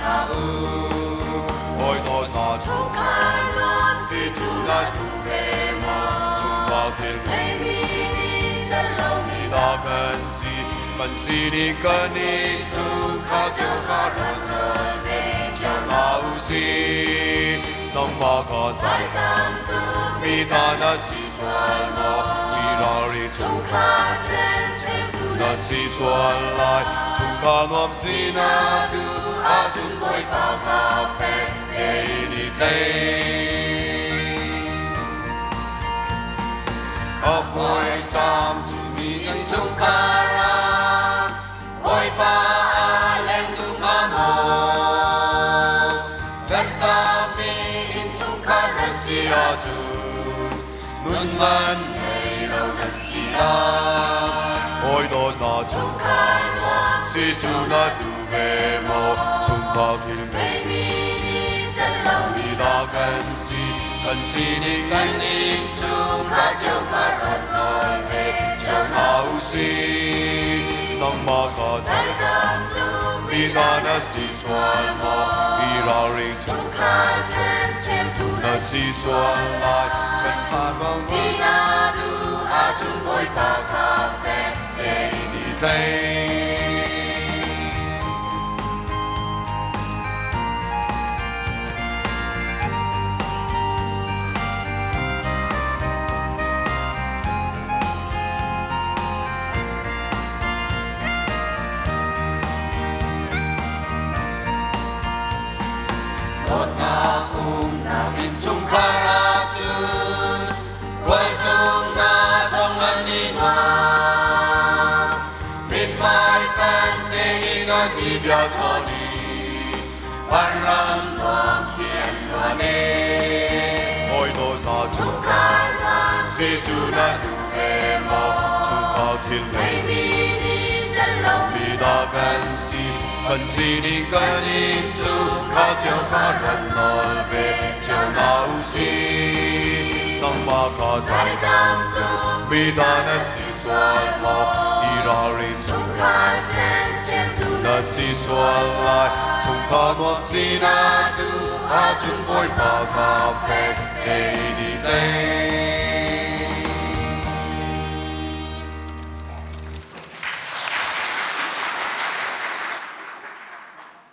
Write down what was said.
那愛我那從開朗是主那土給我，從高天為你在路你那更是你跟你主靠就靠人的美叫那無心能把它在當度米大那是算我你讓你從靠天天度那是算來從靠我是那度阿尊會把咖啡給你哋我會站住你人從卡拉會把靚度媽媽跟到你人從卡拉是阿尊눈만 내려갔시라 오이도 나 총칼과 시주나 두베모 총파길 매미니 잘라옵니다 간신이 간님 총가져가란 너의 전하우시 넉마가 살감도 미다나 시수알마 이라링 총칼 텐체두나 시수알라 Sinadu ajun boy pa cafe any day. Một na na in chung karajun. Quay chung na dòng anh đi ngoa Mít mai bên tế đi ngân đi biểu cho đi Bạn răng lòng khiên loa nê Ôi đôi ta chung khai loan Sĩ chú na đủ về mô Chung cao thiên lệ Mì đi chân lòng Mì đa cần si đi cần in chung Khá chiều khá rần nổi về chiều nào xì Nangmaka zai damdu Bidana si suan ma Irari chung khai ten chen du Na si suan lai Chung ka ngọc si na du A chung bôi pa ka phê Hei đi tê